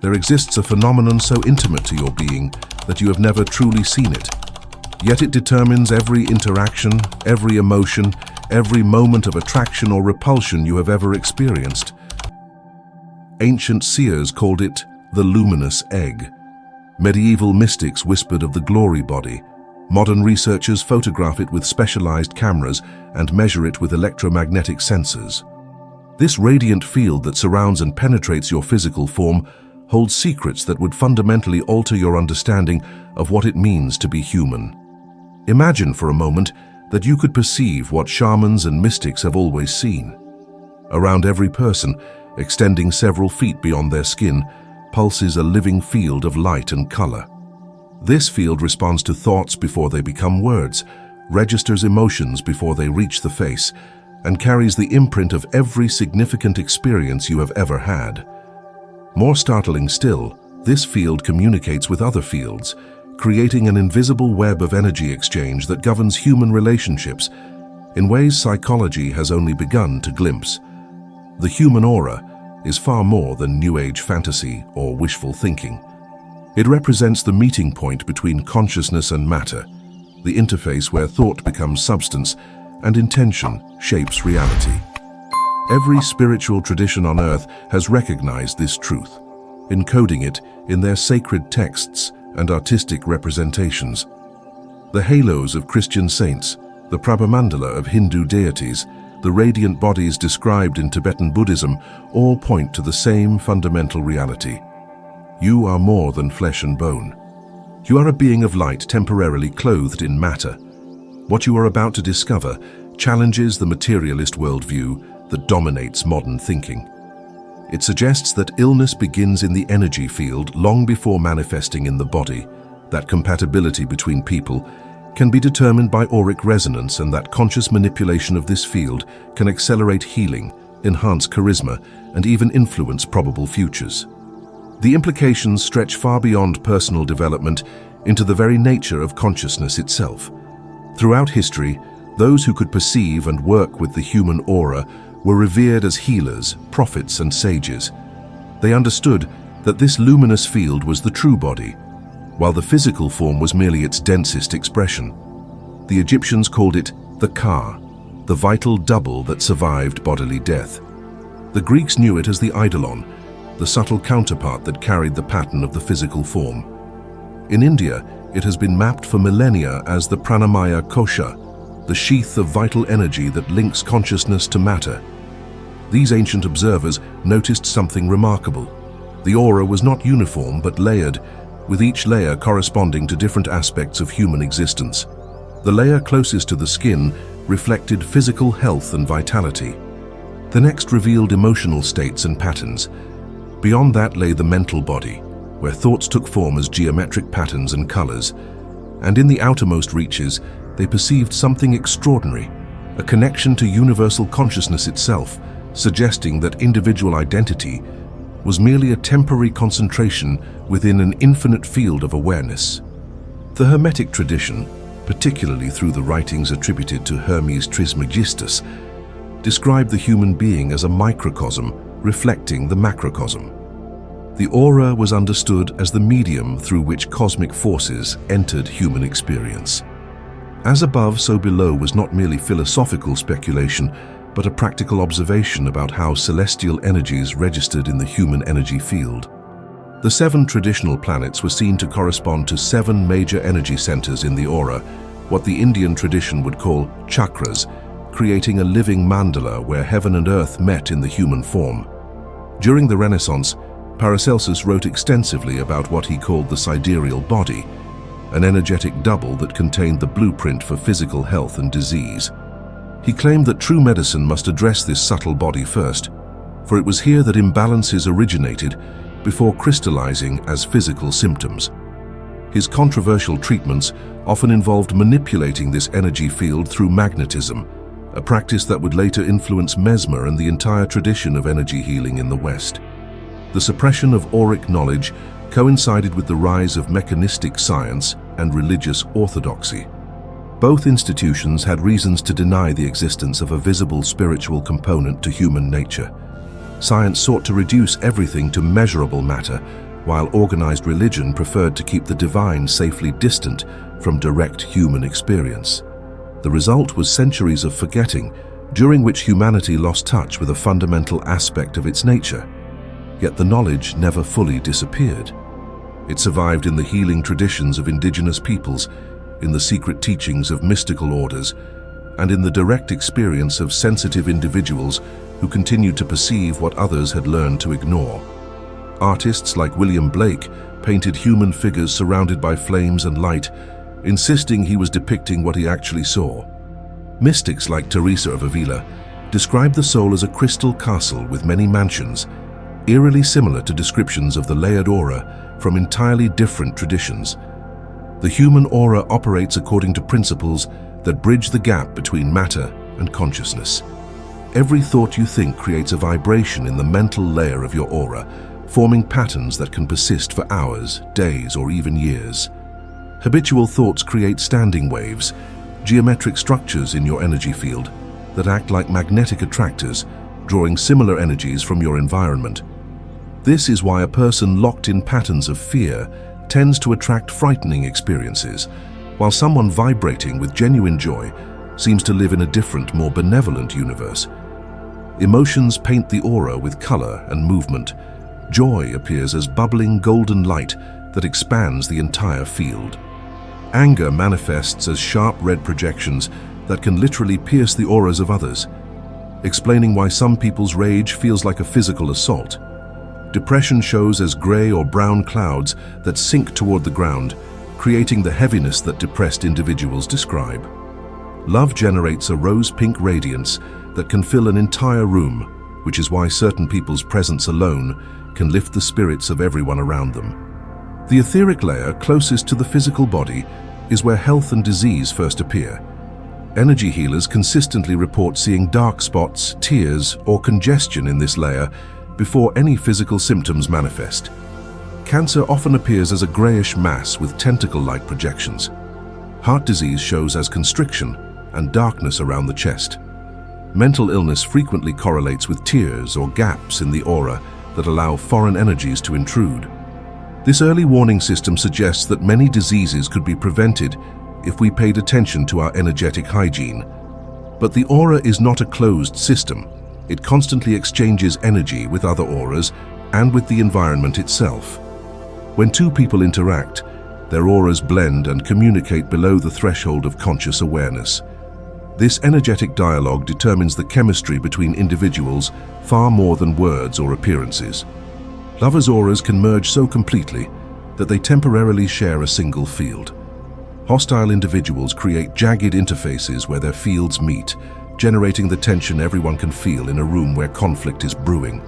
There exists a phenomenon so intimate to your being that you have never truly seen it. Yet it determines every interaction, every emotion, every moment of attraction or repulsion you have ever experienced. Ancient seers called it the luminous egg. Medieval mystics whispered of the glory body. Modern researchers photograph it with specialized cameras and measure it with electromagnetic sensors. This radiant field that surrounds and penetrates your physical form holds secrets that would fundamentally alter your understanding of what it means to be human. Imagine for a moment that you could perceive what shamans and mystics have always seen. Around every person, extending several feet beyond their skin, pulses a living field of light and color. This field responds to thoughts before they become words, registers emotions before they reach the face, and carries the imprint of every significant experience you have ever had. More startling still, this field communicates with other fields, creating an invisible web of energy exchange that governs human relationships in ways psychology has only begun to glimpse. The human aura is far more than New Age fantasy or wishful thinking. It represents the meeting point between consciousness and matter, the interface where thought becomes substance and intention shapes reality. Every spiritual tradition on earth has recognized this truth, encoding it in their sacred texts and artistic representations. The halos of Christian saints, the Prabhamandala of Hindu deities, the radiant bodies described in Tibetan Buddhism all point to the same fundamental reality. You are more than flesh and bone. You are a being of light temporarily clothed in matter. What you are about to discover challenges the materialist worldview that dominates modern thinking. It suggests that illness begins in the energy field long before manifesting in the body, that compatibility between people can be determined by auric resonance, and that conscious manipulation of this field can accelerate healing, enhance charisma, and even influence probable futures. The implications stretch far beyond personal development into the very nature of consciousness itself. Throughout history, those who could perceive and work with the human aura were revered as healers, prophets, and sages. They understood that this luminous field was the true body, while the physical form was merely its densest expression. The Egyptians called it the Ka, the vital double that survived bodily death. The Greeks knew it as the Eidolon, the subtle counterpart that carried the pattern of the physical form. In India, it has been mapped for millennia as the Pranamaya Kosha, the sheath of vital energy that links consciousness to matter. These ancient observers noticed something remarkable. The aura was not uniform but layered, with each layer corresponding to different aspects of human existence. The layer closest to the skin reflected physical health and vitality. The next revealed emotional states and patterns. Beyond that lay the mental body, where thoughts took form as geometric patterns and colors. And in the outermost reaches, they perceived something extraordinary, a connection to universal consciousness itself, suggesting that individual identity was merely a temporary concentration within an infinite field of awareness. The Hermetic tradition, particularly through the writings attributed to Hermes Trismegistus, described the human being as a microcosm reflecting the macrocosm. The aura was understood as the medium through which cosmic forces entered human experience. As above, so below was not merely philosophical speculation, but a practical observation about how celestial energies registered in the human energy field. The 7 traditional planets were seen to correspond to 7 major energy centers in the aura, what the Indian tradition would call chakras, creating a living mandala where heaven and earth met in the human form. During the Renaissance, Paracelsus wrote extensively about what he called the sidereal body, an energetic double that contained the blueprint for physical health and disease. He claimed that true medicine must address this subtle body first, for it was here that imbalances originated before crystallizing as physical symptoms. His controversial treatments often involved manipulating this energy field through magnetism, a practice that would later influence Mesmer and the entire tradition of energy healing in the West. The suppression of auric knowledge coincided with the rise of mechanistic science and religious orthodoxy. Both institutions had reasons to deny the existence of a visible spiritual component to human nature. Science sought to reduce everything to measurable matter, while organized religion preferred to keep the divine safely distant from direct human experience. The result was centuries of forgetting, during which humanity lost touch with a fundamental aspect of its nature. Yet the knowledge never fully disappeared. It survived in the healing traditions of indigenous peoples, in the secret teachings of mystical orders, and in the direct experience of sensitive individuals who continued to perceive what others had learned to ignore. Artists like William Blake painted human figures surrounded by flames and light, insisting he was depicting what he actually saw. Mystics like Teresa of Avila described the soul as a crystal castle with many mansions, eerily similar to descriptions of the layered aura from entirely different traditions. The human aura operates according to principles that bridge the gap between matter and consciousness. Every thought you think creates a vibration in the mental layer of your aura, forming patterns that can persist for hours, days, or even years. Habitual thoughts create standing waves, geometric structures in your energy field that act like magnetic attractors, drawing similar energies from your environment. This is why a person locked in patterns of fear tends to attract frightening experiences, while someone vibrating with genuine joy seems to live in a different, more benevolent universe. Emotions paint the aura with color and movement. Joy appears as bubbling golden light that expands the entire field. Anger manifests as sharp red projections that can literally pierce the auras of others, explaining why some people's rage feels like a physical assault. Depression shows as gray or brown clouds that sink toward the ground, creating the heaviness that depressed individuals describe. Love generates a rose-pink radiance that can fill an entire room, which is why certain people's presence alone can lift the spirits of everyone around them. The etheric layer closest to the physical body is where health and disease first appear. Energy healers consistently report seeing dark spots, tears, or congestion in this layer before any physical symptoms manifest. Cancer often appears as a grayish mass with tentacle-like projections. Heart disease shows as constriction and darkness around the chest. Mental illness frequently correlates with tears or gaps in the aura that allow foreign energies to intrude. This early warning system suggests that many diseases could be prevented if we paid attention to our energetic hygiene. But the aura is not a closed system. It constantly exchanges energy with other auras and with the environment itself. When two people interact, their auras blend and communicate below the threshold of conscious awareness. This energetic dialogue determines the chemistry between individuals far more than words or appearances. Lovers' auras can merge so completely that they temporarily share a single field. Hostile individuals create jagged interfaces where their fields meet, generating the tension everyone can feel in a room where conflict is brewing.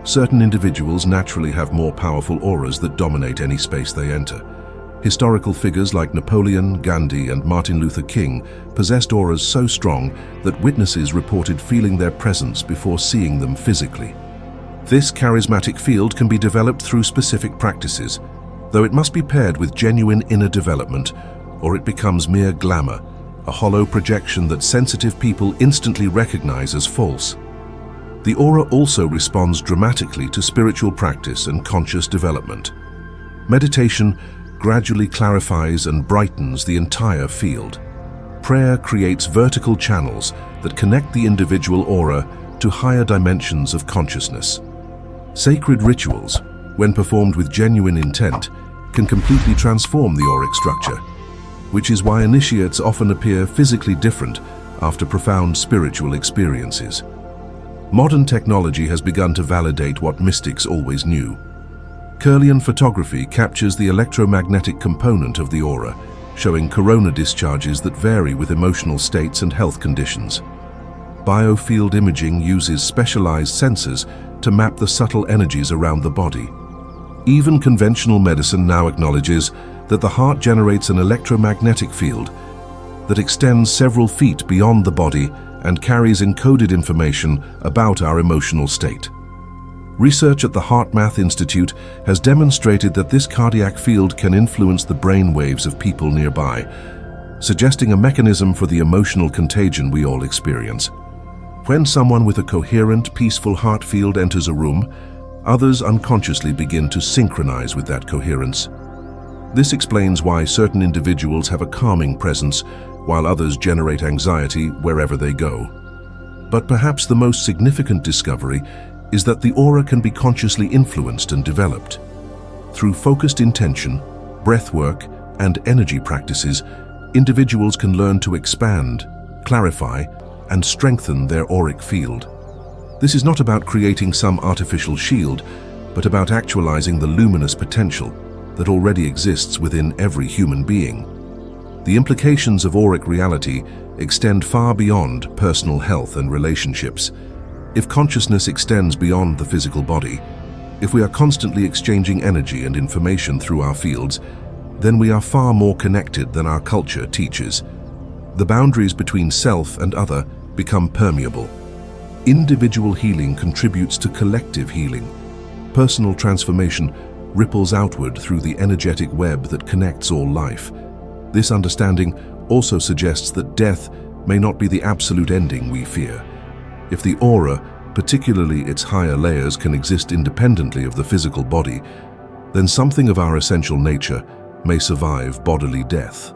Certain individuals naturally have more powerful auras that dominate any space they enter. Historical figures like Napoleon, Gandhi, and Martin Luther King possessed auras so strong that witnesses reported feeling their presence before seeing them physically. This charismatic field can be developed through specific practices, though it must be paired with genuine inner development, or it becomes mere glamour, a hollow projection that sensitive people instantly recognize as false. The aura also responds dramatically to spiritual practice and conscious development. Meditation gradually clarifies and brightens the entire field. Prayer creates vertical channels that connect the individual aura to higher dimensions of consciousness. Sacred rituals, when performed with genuine intent, can completely transform the auric structure, which is why initiates often appear physically different after profound spiritual experiences. Modern technology has begun to validate what mystics always knew. Kirlian photography captures the electromagnetic component of the aura, showing corona discharges that vary with emotional states and health conditions. Biofield imaging uses specialized sensors to map the subtle energies around the body. Even conventional medicine now acknowledges that the heart generates an electromagnetic field that extends several feet beyond the body and carries encoded information about our emotional state. Research at the HeartMath Institute has demonstrated that this cardiac field can influence the brain waves of people nearby, suggesting a mechanism for the emotional contagion we all experience. When someone with a coherent, peaceful heart field enters a room, Others unconsciously begin to synchronize with that coherence. This explains why certain individuals have a calming presence, while others generate anxiety wherever they go. But perhaps the most significant discovery is that the aura can be consciously influenced and developed. Through focused intention, breath work, and energy practices, individuals can learn to expand, clarify, and strengthen their auric field. This is not about creating some artificial shield, but about actualizing the luminous potential that already exists within every human being. The implications of auric reality extend far beyond personal health and relationships. If consciousness extends beyond the physical body, if we are constantly exchanging energy and information through our fields, then we are far more connected than our culture teaches. The boundaries between self and other become permeable. Individual healing contributes to collective healing. Personal transformation ripples outward through the energetic web that connects all life. This understanding also suggests that death may not be the absolute ending we fear. If the aura, particularly its higher layers, can exist independently of the physical body, then something of our essential nature may survive bodily death.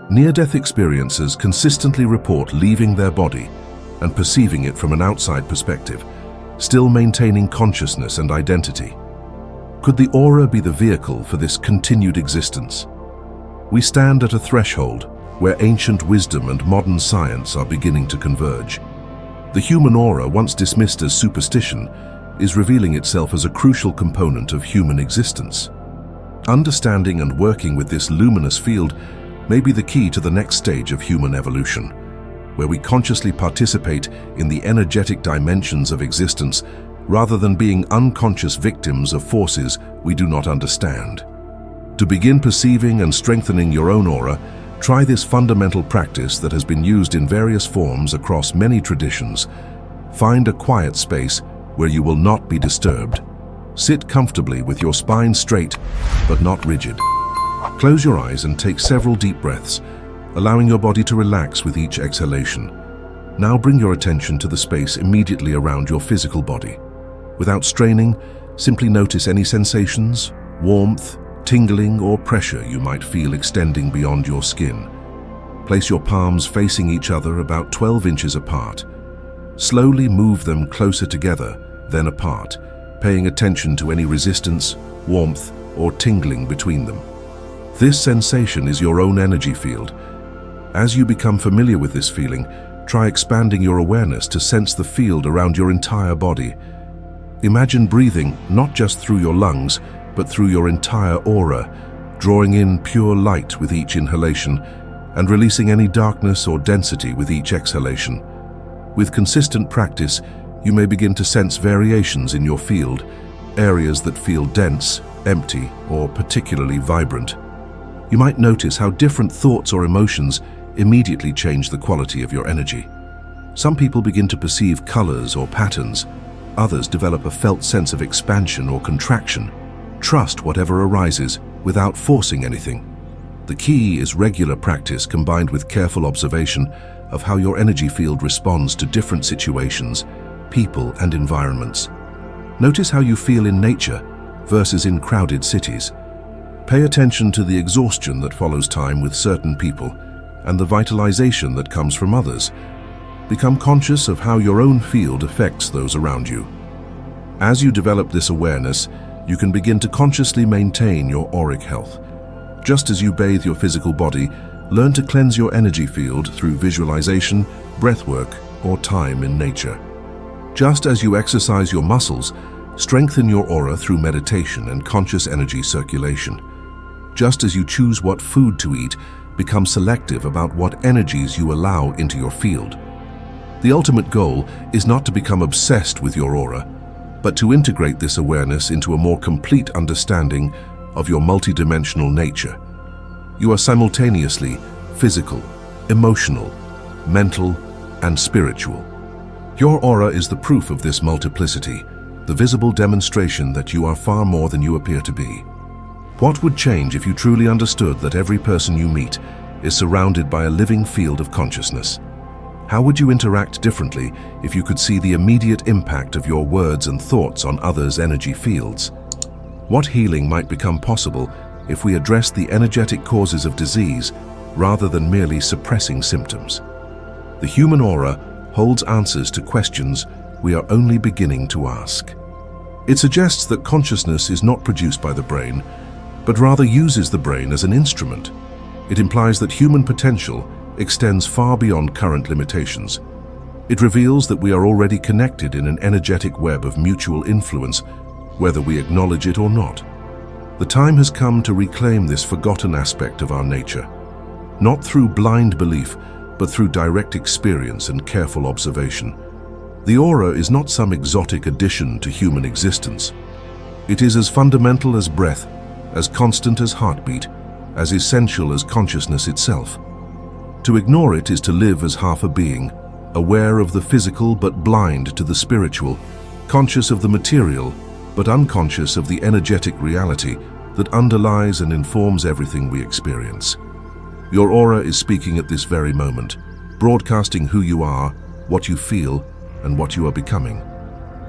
Near-death experiencers consistently report leaving their body and perceiving it from an outside perspective, still maintaining consciousness and identity. Could the aura be the vehicle for this continued existence? We stand at a threshold where ancient wisdom and modern science are beginning to converge. The human aura, once dismissed as superstition, is revealing itself as a crucial component of human existence. Understanding and working with this luminous field may be the key to the next stage of human evolution, where we consciously participate in the energetic dimensions of existence rather than being unconscious victims of forces we do not understand. To begin perceiving and strengthening your own aura, try this fundamental practice that has been used in various forms across many traditions. Find a quiet space where you will not be disturbed. Sit comfortably with your spine straight, but not rigid. Close your eyes and take several deep breaths, allowing your body to relax with each exhalation. Now bring your attention to the space immediately around your physical body. Without straining, simply notice any sensations, warmth, tingling, or pressure you might feel extending beyond your skin. Place your palms facing each other about 12 inches apart. Slowly move them closer together, then apart, paying attention to any resistance, warmth, or tingling between them. This sensation is your own energy field. As you become familiar with this feeling, try expanding your awareness to sense the field around your entire body. Imagine breathing not just through your lungs, but through your entire aura, drawing in pure light with each inhalation and releasing any darkness or density with each exhalation. With consistent practice, you may begin to sense variations in your field, areas that feel dense, empty, or particularly vibrant. You might notice how different thoughts or emotions immediately change the quality of your energy. Some people begin to perceive colors or patterns. Others develop a felt sense of expansion or contraction. Trust whatever arises without forcing anything. The key is regular practice combined with careful observation of how your energy field responds to different situations, people, and environments. Notice how you feel in nature versus in crowded cities. Pay attention to the exhaustion that follows time with certain people and the vitalization that comes from others. Become conscious of how your own field affects those around you. As you develop this awareness, you can begin to consciously maintain your auric health. Just as you bathe your physical body, learn to cleanse your energy field through visualization, breathwork, or time in nature. Just as you exercise your muscles, strengthen your aura through meditation and conscious energy circulation. Just as you choose what food to eat, become selective about what energies you allow into your field. The ultimate goal is not to become obsessed with your aura, but to integrate this awareness into a more complete understanding of your multidimensional nature. You are simultaneously physical, emotional, mental, and spiritual. Your aura is the proof of this multiplicity, the visible demonstration that you are far more than you appear to be. What would change if you truly understood that every person you meet is surrounded by a living field of consciousness? How would you interact differently if you could see the immediate impact of your words and thoughts on others' energy fields? What healing might become possible if we address the energetic causes of disease rather than merely suppressing symptoms? The human aura holds answers to questions we are only beginning to ask. It suggests that consciousness is not produced by the brain, but rather uses the brain as an instrument. It implies that human potential extends far beyond current limitations. It reveals that we are already connected in an energetic web of mutual influence, whether we acknowledge it or not. The time has come to reclaim this forgotten aspect of our nature, not through blind belief, but through direct experience and careful observation. The aura is not some exotic addition to human existence. It is as fundamental as breath, as constant as heartbeat, as essential as consciousness itself. To ignore it is to live as half a being, aware of the physical but blind to the spiritual, conscious of the material but unconscious of the energetic reality that underlies and informs everything we experience. Your aura is speaking at this very moment, broadcasting who you are, what you feel, and what you are becoming.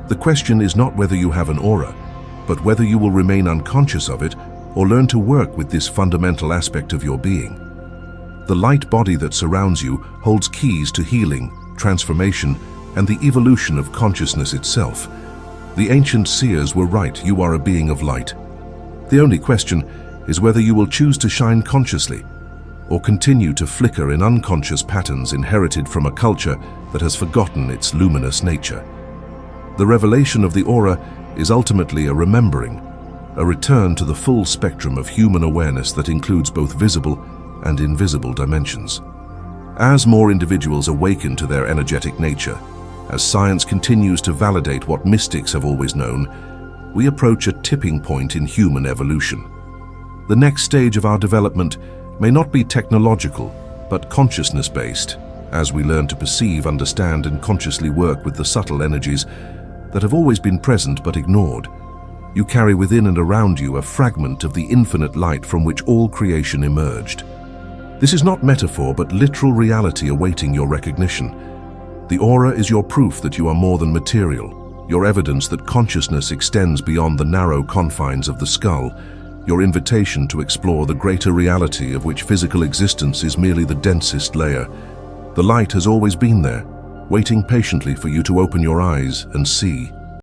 The question is not whether you have an aura, but whether you will remain unconscious of it or learn to work with this fundamental aspect of your being. The light body that surrounds you holds keys to healing, transformation, and the evolution of consciousness itself. The ancient seers were right, you are a being of light. The only question is whether you will choose to shine consciously or continue to flicker in unconscious patterns inherited from a culture that has forgotten its luminous nature. The revelation of the aura is ultimately a remembering, a return to the full spectrum of human awareness that includes both visible and invisible dimensions. As more individuals awaken to their energetic nature, as science continues to validate what mystics have always known, we approach a tipping point in human evolution. The next stage of our development may not be technological, but consciousness-based, as we learn to perceive, understand, and consciously work with the subtle energies that have always been present but ignored. You carry within and around you a fragment of the infinite light from which all creation emerged. This is not metaphor, but literal reality awaiting your recognition. The aura is your proof that you are more than material, your evidence that consciousness extends beyond the narrow confines of the skull, your invitation to explore the greater reality of which physical existence is merely the densest layer. The light has always been there, waiting patiently for you to open your eyes and see.